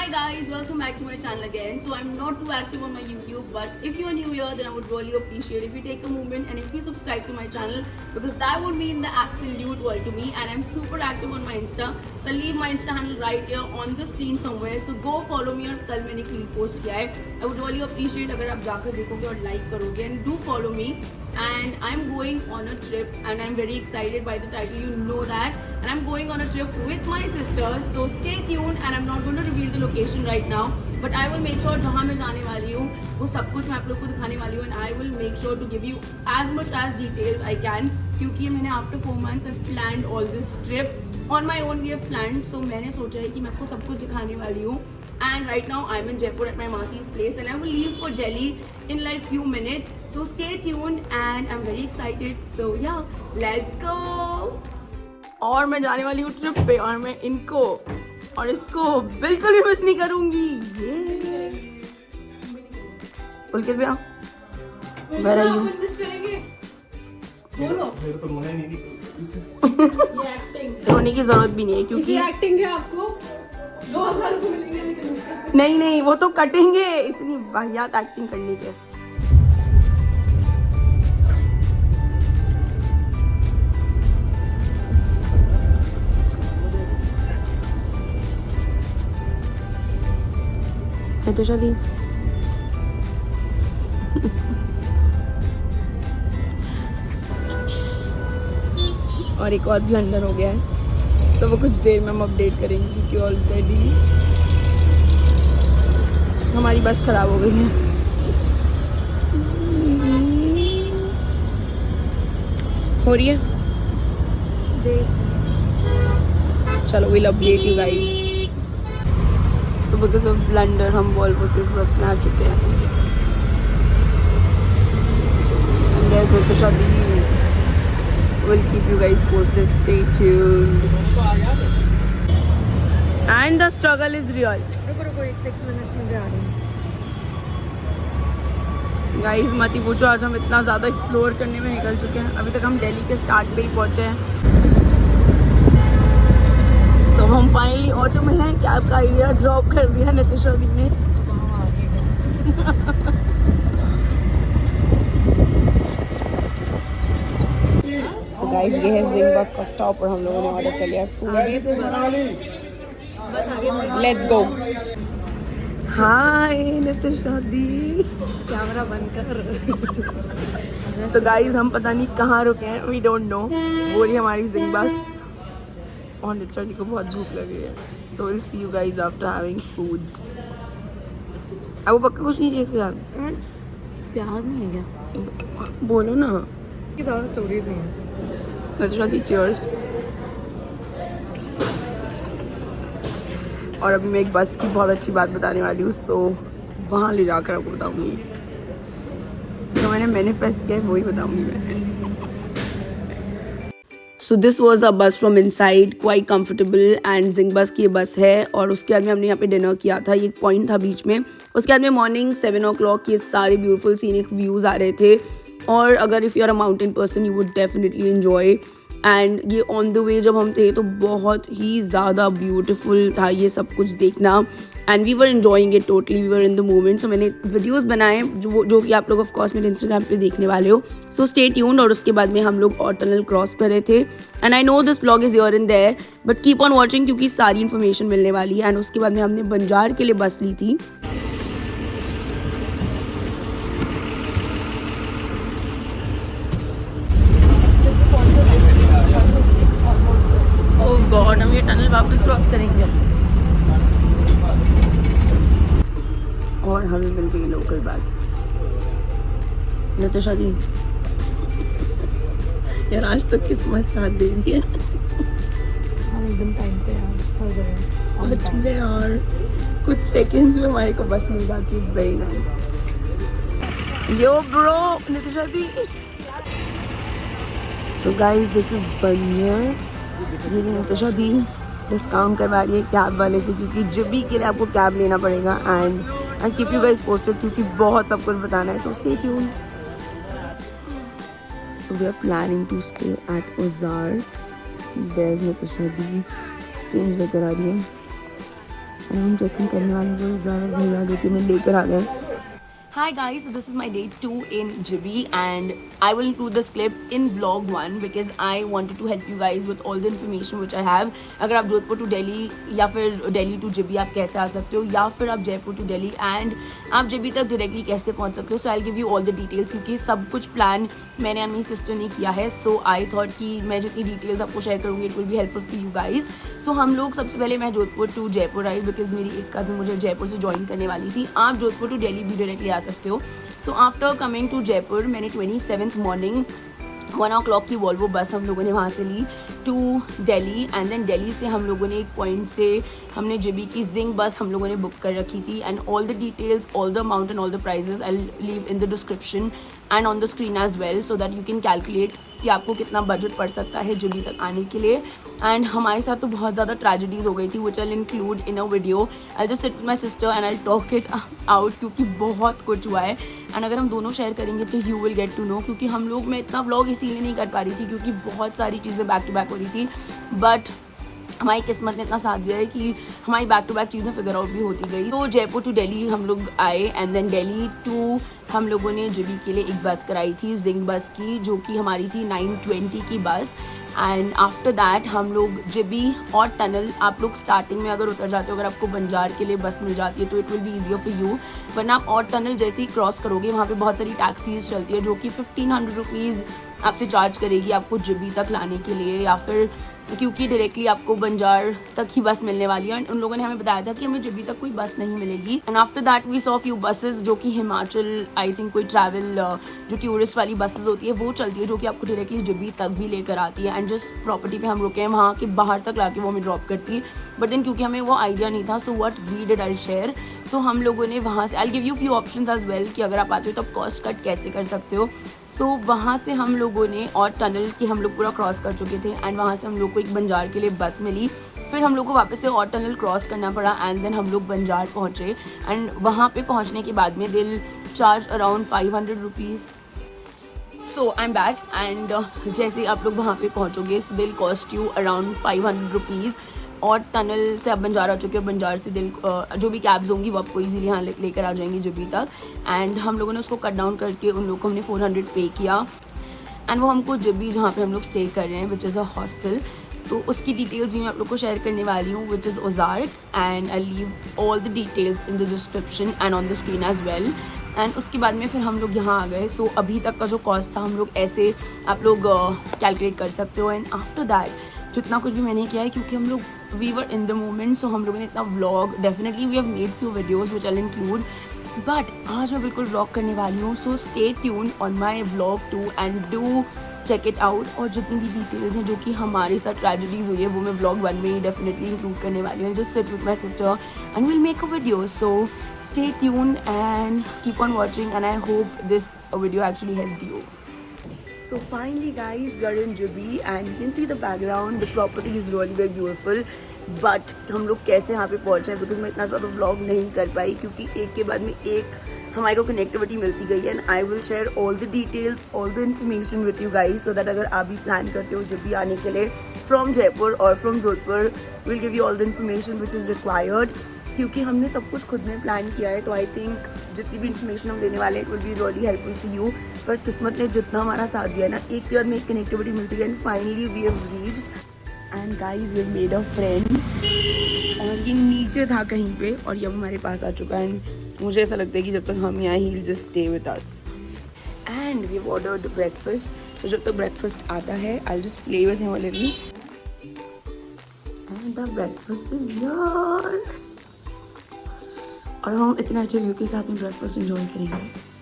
Hi guys, welcome back to my channel again. So I'm not too active on my YouTube, but if you are new here, then I would really appreciate if you take a moment and if you subscribe to my channel, because that would mean the absolute world to me. And I'm super active on my Insta, so I'll leave my Insta handle right here on the screen somewhere. So go follow me. और कल मैंने एक reel post किया है. I would really appreciate अगर आप जाकर देखोगे और like करोगे. And do follow me. And I'm going on a trip, and I'm very excited. By the title, you know that. And I'm going on a trip with my sisters. So stay tuned. And I'm not going to reveal the location right now, but I will make sure जहाँ मैं जाने वाली हूँ वो सब कुछ मैं आप लोग को दिखाने वाली हूँ. And I will make sure to give you as much as details I can, क्योंकि मैंने after 4 months I've planned all this trip on my own. We have planned, so मैंने सोचा है कि मैं आपको सब कुछ दिखाने वाली हूँ. And right now I'm in Jaipur at my Masi's place, and I will leave for Delhi in like few minutes. So stay tuned, and I'm very excited. So yeah, let's go. और मैं जाने वाली हूँ trip पे, और मैं इनको और इसको बिल्कुल भी मिस नहीं करूंगी. ये पुलकित भैया, where are you? रोने की जरूरत भी नहीं है, क्योंकि एक्टिंग है आपको 2000 रुपए मिलेंगे, लेकिन नहीं वो तो कटेंगे. इतनी वाहियात एक्टिंग करने के. नितिशा दी और एक और ब्लंडर हो गया है, तो वो कुछ देर में हम अपडेट करेंगे, क्योंकि ऑलरेडी हमारी बस खराब हो गई है. हो रही है, चलो we'll update you guys. So because of blunder हम वॉल्वो से इस बस में आ चुके हैं. And there's Nitisha Di. We'll keep you guys posted. Stay tuned. And the struggle is real. रुको 6 मिनट्स में आ रही हूँ. गाइस मत ही पूछो, आज हम इतना ज़्यादा एक्सप्लोर करने में निकल चुके हैं. अभी तक हम दिल्ली के स्टार्ट पे ही पहुँचे हैं. तो हम फाइनली ऑटो में हैं. कैब का आइडिया ड्रॉप कर दिया नितिशा दी ने. So guys, ये है जिंग बस का स्टॉप, और हम लोगों ने ऑर्डर कर लिया food. Let's go. Hi Nitisha the, camera बंद कर. तो गाइस हम पता नहीं कहाँ रुके हैं, वी डोंट नो. वो रही हमारी जिंग बस, और नितिशा जी को बहुत भूख लगी है. So will see you guys after having food. अब वो पक्का कुछ नहीं चाहिए इसके साथ. प्याज नहीं है क्या? बोलो ना. कि ज़्यादा स्टोरीज नहीं है. नितिशा दी चीयर्स. और अभी मैं एक बस की बहुत अच्छी बात बताने वाली हूँ, सो वहाँ ले जाकर आपको बताऊँगी. जो मैंने मैनिफेस्ट किया है वही बताऊँगी मैं. So this was a bus from inside, quite comfortable. And Zing bus की ये बस है, और उसके बाद में हमने यहाँ पे डिनर किया था. ये एक पॉइंट था बीच में. उसके बाद में मॉर्निंग 7 o'clock ये सारे ब्यूटीफुल सीनिक व्यूज़ आ रहे थे. और अगर if you are a mountain person, you would definitely enjoy. And ये ऑन द वे जब हम थे तो बहुत ही ज़्यादा ब्यूटीफुल था ये सब कुछ देखना. And we were enjoying it totally, we were in the moment. So मैंने वीडियोज़ बनाए जो कि आप लोग ऑफ कोर्स मेरे इंस्टाग्राम पे देखने वाले हो. सो स्टे ट्यून्ड. और उसके बाद में हम लोग और टनल क्रॉस कर रहे थे. And I know this vlog is here and there, but keep on watching, क्योंकि सारी इन्फॉर्मेशन मिलने वाली है. एंड उसके बाद में हमने बंजार के लिए बस ली थी. ओह गॉड, हम ये टनल वापस क्रॉस करेंगे. और हमें मिल गई लोकल बस. नितिशा दी यार, आज तो किस्मत साथ दे रही है. हम एकदम टाइम पे सच में यार, कुछ सेकंड्स में हमारे को बस मिल जाती है. Very nice. Yo bro, Nitisha di. तो गाइस दिस इज बनियर. ये नितिशा दी डिस्काउंट करवा रही है कैब वाले से, क्योंकि जब भी के लिए आपको कैब लेना पड़ेगा. And I keep you guys posted, क्योंकि बहुत सब कुछ बताना है. So stay tuned. So we are planning to stay at Ojar. There is Nitisha di change लेकर आ रही है. रूम चेकिंग करने वाले को ड्राइवर भैया जो कि मैं लेकर आ गए. Hi guys, so this is my day 2 in Jibi and I will include this clip in vlog 1 because I wanted to help you guys with all the information which I have. अगर आप Jodhpur to Delhi या फिर Delhi to जिबी आप कैसे आ सकते हो या फिर आप जयपुर टू दिल्ली एंड आप जिबी तक डायरेक्टली कैसे पहुंच सकते हो. So I will give you all the details क्योंकि सब कुछ प्लान मैंने और मेरी सिस्टर ने किया है. सो आई थॉट कि मैं जितनी डिटेल्स आपको शेयर करूँगी it will be helpful for you guys. So हम लोग सबसे पहले मैं जोधपुर टू जयपुर आई बिकॉज मेरी एक कज़न मुझे जयपुर से ज्वाइन करने वाली थी. आप जोधपुर टू दिल्ली भी डायरेक्टली आ सकते हो. So after coming to Jaipur मैंने 27th मॉर्निंग 1 o'clock की वॉल्वो बस हम लोगों ने वहाँ से ली to Delhi and then Delhi से हम लोगों ने एक पॉइंट से हमने जिबी की जिंग बस हम लोगों ने बुक कर रखी थी. And all the details, all the amount and all the prices I leave in the description and on the screen as well so that you can calculate कि आपको कितना बजट पड़ सकता है जिबी तक आने के लिए. एंड हमारे साथ तो बहुत ज़्यादा ट्रेजेडीज़ हो गई थी which I include in a video. I just sit with my sister and I talk it out क्योंकि बहुत कुछ हुआ है. एंड अगर हम दोनों शेयर करेंगे तो you will get to know क्योंकि हम लोग मैं इतना व्लॉग इसीलिए नहीं कर पा रही थी क्योंकि बहुत सारी चीज़ें बैक टू बैक हो रही थी. बट हमारी किस्मत ने इतना साथ दिया है कि हमारी बैक टू बैक चीज़ें फिगर आउट भी होती गई. तो जयपुर टू दिल्ली हम लोग आए एंड देन दिल्ली टू हम लोगों ने जिबी के लिए एक बस कराई थी जिंग बस की जो कि हमारी थी 9:20 की बस. एंड आफ्टर दैट हम लोग जिबी और टनल आप लोग स्टार्टिंग में अगर उतर जाते हो अगर आपको बंजार के लिए बस मिल जाती है तो it will be easier for you. वरना आप और टनल जैसे ही क्रॉस करोगे वहाँ पे बहुत सारी टैक्सीज चलती है जो कि 1500 रुपीज़ आपसे चार्ज करेगी आपको जिबी तक लाने के लिए या फिर क्योंकि डायरेक्टली आपको बंजार तक ही बस मिलने वाली है. एंड उन लोगों ने हमें बताया था कि हमें जिबी तक कोई बस नहीं मिलेगी. And after that we saw few buses जो कि हिमाचल आई थिंक कोई ट्रैवल जो टूरिस्ट वाली बसेस होती है वो चलती है जो कि आपको डायरेक्टली जिबी तक भी लेकर आती है. एंड जिस प्रॉपर्टी पे हम रुके हैं वहाँ के बाहर तक लाके वो हमें ड्रॉप करती है. बट देन क्योंकि हमें वो आइडिया नहीं था so what we did I share. So हम लोगों ने वहाँ से I give you few options as well कि अगर आप आते हो तो आप कॉस्ट कट कैसे कर सकते हो. सो वहाँ से हम लोगों ने और टनल की हम लोग पूरा क्रॉस कर चुके थे एंड वहाँ से हम लोग को एक बंजार के लिए बस मिली. फिर हम लोग को वापस से और टनल क्रॉस करना पड़ा एंड देन हम लोग बंजार पहुँचे. एंड वहाँ पे पहुँचने के बाद में दिल charge around 500 rupees. So I am back and जैसे आप लोग वहाँ पे पहुँचोगे सो दिल कॉस्ट यू अराउंड 500 रुपीज़. और टनल से आप बंजार आ चुके हो, बंजार से दिल जो भी कैब्स होंगी वो आपको इजीली यहाँ लेकर आ जाएंगी जिबी तक. एंड हम लोगों ने उसको कट डाउन करके उन लोगों को हमने 400 पे किया. एंड वो हमको जिबी जहाँ पे हम लोग स्टे कर रहे हैं विच इज़ अ हॉस्टल तो उसकी डिटेल्स भी मैं आप लोग को शेयर करने वाली हूँ which is Ozark. And I leave all the details in the description and on the screen as well. एंड उसके बाद में फिर हम लोग यहाँ आ गए. सो अभी तक का जो कॉस्ट था हम लोग ऐसे आप लोग कैलकुलेट कर सकते हो. एंड आफ्टर दैट जितना कुछ भी मैंने किया है क्योंकि हम लोग we were in the moment so हम लोगों ने इतना vlog definitely we have made few videos which I include. But आज मैं बिल्कुल व्लॉग करने वाली हूँ. So stay tuned on my vlog too and do check it out. और जितनी भी डिटेल्स हैं जो कि हमारे साथ ट्रेजेडीज हुई है वो मैं व्लॉग 1 में ही डेफिनेटली इंक्लूड करने वाली हूँ. Just sit with my sister and will make a video. So stay tuned and keep on watching and I hope this video actually help you. So finally guys, we are in Jibi and you can see the background, the property is really very beautiful. But हम लोग कैसे यहाँ पे पहुँचे हैं because मैं इतना ज़्यादा व्लॉग नहीं कर पाई क्योंकि एक के बाद में एक हमारे को कनेक्टिविटी मिलती गई है. And I will share all the details, all the information with you guys so that अगर आप भी प्लान करते हो जिबी आने के लिए फ्रॉम जयपुर और from Jodhpur will give you all the information which is required. क्योंकि हमने सब कुछ खुद में प्लान किया है तो आई थिंक जितनी भी इन्फॉर्मेशन हम देने वाले हैं it will be really helpful for you. पर किस्मत ने जितना हमारा साथ दिया ना एक के बाद में एक कनेक्टिविटी मिलती है. And finally we have reached and guys we have made a friend. और ये नीचे था कहीं पे और ये अब हमारे पास आ चुका है. मुझे ऐसा लगता है कि जब तक हम यहाँ ही just stay with us. And we have ordered breakfast. So जब तक ब्रेकफास्ट आता है I will just play with him a little. And the breakfast is here और हम इतने अच्छे व्यू के साथ में ब्रेकफास्ट एंजॉय करेंगे.